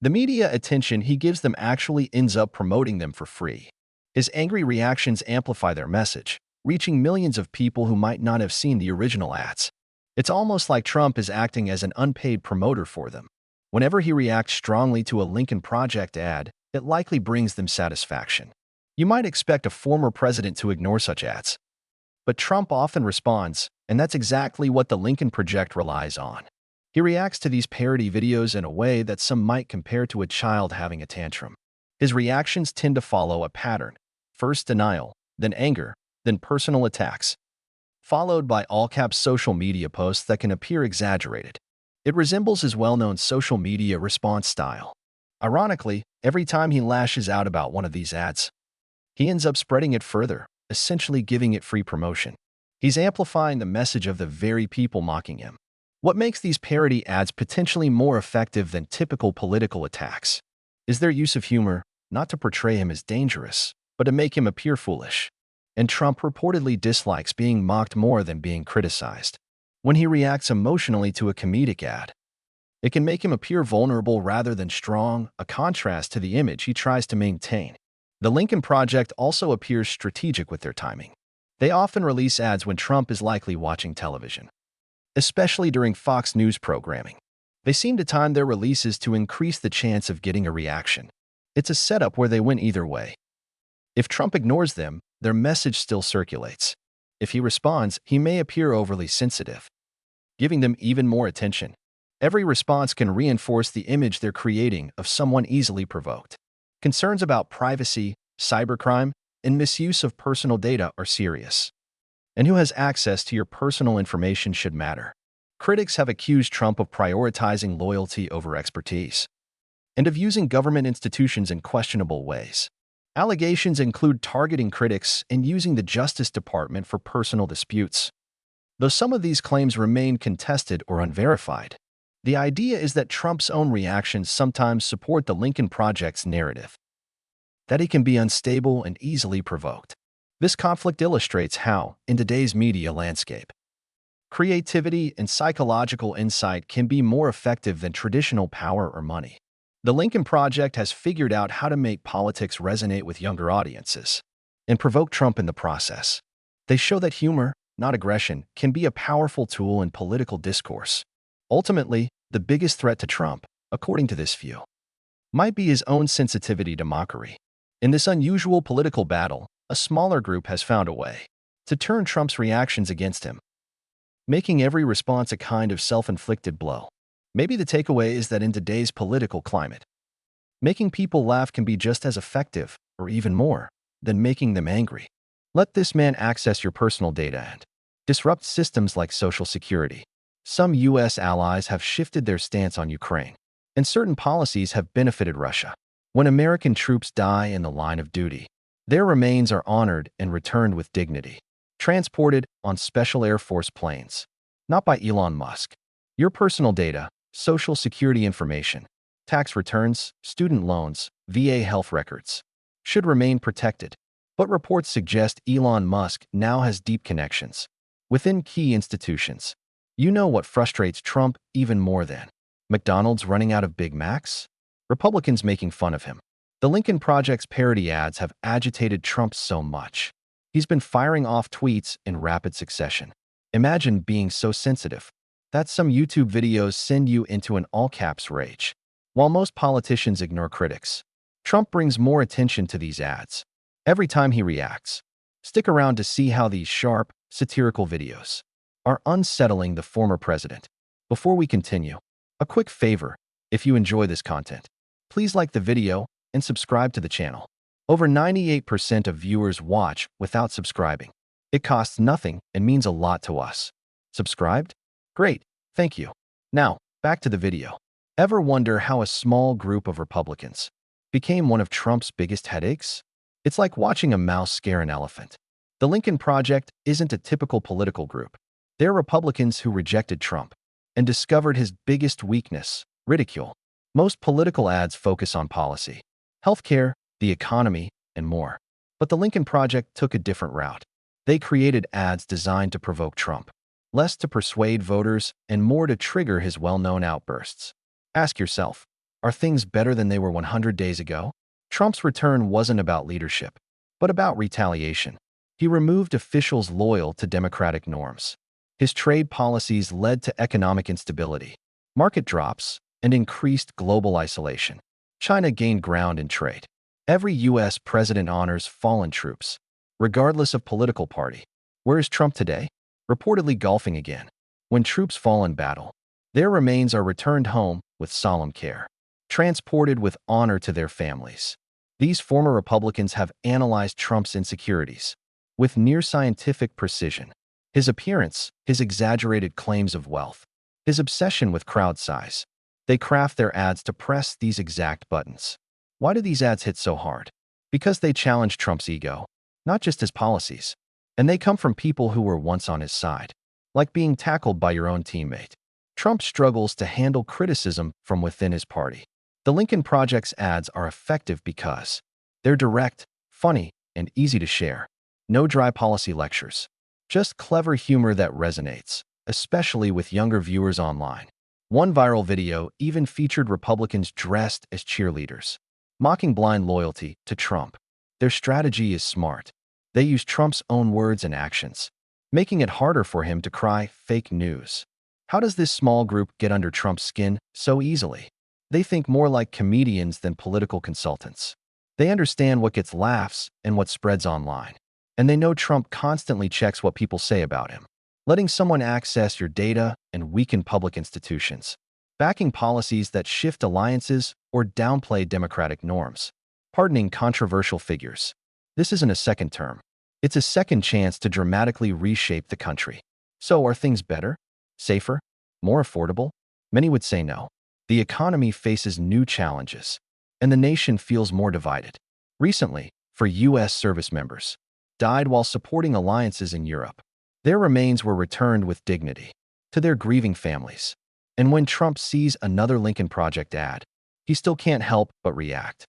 The media attention he gives them actually ends up promoting them for free. His angry reactions amplify their message, reaching millions of people who might not have seen the original ads. It's almost like Trump is acting as an unpaid promoter for them. Whenever he reacts strongly to a Lincoln Project ad, it likely brings them satisfaction. You might expect a former president to ignore such ads. But Trump often responds, and that's exactly what the Lincoln Project relies on. He reacts to these parody videos in a way that some might compare to a child having a tantrum. His reactions tend to follow a pattern: first denial, then anger, then personal attacks, followed by all-caps social media posts that can appear exaggerated. It resembles his well-known social media response style. Ironically, every time he lashes out about one of these ads, he ends up spreading it further, essentially giving it free promotion. He's amplifying the message of the very people mocking him. What makes these parody ads potentially more effective than typical political attacks is their use of humor, not to portray him as dangerous, but to make him appear foolish. And Trump reportedly dislikes being mocked more than being criticized. When he reacts emotionally to a comedic ad, it can make him appear vulnerable rather than strong, a contrast to the image he tries to maintain. The Lincoln Project also appears strategic with their timing. They often release ads when Trump is likely watching television, especially during Fox News programming. They seem to time their releases to increase the chance of getting a reaction. It's a setup where they win either way. If Trump ignores them, their message still circulates. If he responds, he may appear overly sensitive, giving them even more attention. Every response can reinforce the image they're creating of someone easily provoked. Concerns about privacy, cybercrime, and misuse of personal data are serious. And who has access to your personal information should matter. Critics have accused Trump of prioritizing loyalty over expertise and of using government institutions in questionable ways. Allegations include targeting critics and using the Justice Department for personal disputes. Though some of these claims remain contested or unverified, the idea is that Trump's own reactions sometimes support the Lincoln Project's narrative, that he can be unstable and easily provoked. This conflict illustrates how, in today's media landscape, creativity and psychological insight can be more effective than traditional power or money. The Lincoln Project has figured out how to make politics resonate with younger audiences and provoke Trump in the process. They show that humor, not aggression, can be a powerful tool in political discourse. Ultimately, the biggest threat to Trump, according to this view, might be his own sensitivity to mockery. In this unusual political battle, a smaller group has found a way to turn Trump's reactions against him, making every response a kind of self-inflicted blow. Maybe the takeaway is that in today's political climate, making people laugh can be just as effective, or even more, than making them angry. Let this man access your personal data and disrupt systems like Social Security. Some U.S. allies have shifted their stance on Ukraine, and certain policies have benefited Russia. When American troops die in the line of duty, their remains are honored and returned with dignity, transported on special Air Force planes, not by Elon Musk. Your personal data, Social Security information, tax returns, student loans, VA health records, should remain protected. But reports suggest Elon Musk now has deep connections within key institutions. You know what frustrates Trump even more than McDonald's running out of Big Macs? Republicans making fun of him. The Lincoln Project's parody ads have agitated Trump so much. He's been firing off tweets in rapid succession. Imagine being so sensitive that some YouTube videos send you into an all-caps rage. While most politicians ignore critics, Trump brings more attention to these ads every time he reacts. Stick around to see how these sharp, satirical videos are unsettling the former president. Before we continue, a quick favor: if you enjoy this content, please like the video and subscribe to the channel. Over 98% of viewers watch without subscribing. It costs nothing and means a lot to us. Subscribed? Great, thank you. Now, back to the video. Ever wonder how a small group of Republicans became one of Trump's biggest headaches? It's like watching a mouse scare an elephant. The Lincoln Project isn't a typical political group. They're Republicans who rejected Trump and discovered his biggest weakness: ridicule. Most political ads focus on policy, healthcare, the economy, and more. But the Lincoln Project took a different route. They created ads designed to provoke Trump, less to persuade voters and more to trigger his well-known outbursts. Ask yourself, Are things better than they were 100 days ago? Trump's return wasn't about leadership, but about retaliation. He removed officials loyal to democratic norms. His trade policies led to economic instability, market drops, and increased global isolation. China gained ground in trade. Every U.S. president honors fallen troops, regardless of political party. Where is Trump today? Reportedly golfing again. When troops fall in battle, their remains are returned home with solemn care, transported with honor to their families. These former Republicans have analyzed Trump's insecurities with near-scientific precision. His appearance, his exaggerated claims of wealth, his obsession with crowd size. They craft their ads to press these exact buttons. Why do these ads hit so hard? Because they challenge Trump's ego, not just his policies. And they come from people who were once on his side, like being tackled by your own teammate. Trump struggles to handle criticism from within his party. The Lincoln Project's ads are effective because they're direct, funny, and easy to share. No dry policy lectures, just clever humor that resonates, especially with younger viewers online. One viral video even featured Republicans dressed as cheerleaders, mocking blind loyalty to Trump. Their strategy is smart. They use Trump's own words and actions, making it harder for him to cry fake news. How does this small group get under Trump's skin so easily? They think more like comedians than political consultants. They understand what gets laughs and what spreads online. And they know Trump constantly checks what people say about him, letting someone access your data and weaken public institutions, backing policies that shift alliances or downplay democratic norms, pardoning controversial figures. This isn't a second term. It's a second chance to dramatically reshape the country. So are things better? Safer? More affordable? Many would say no. The economy faces new challenges, and the nation feels more divided. Recently, for U.S. service members, died while supporting alliances in Europe. Their remains were returned with dignity to their grieving families. And when Trump sees another Lincoln Project ad, he still can't help but react.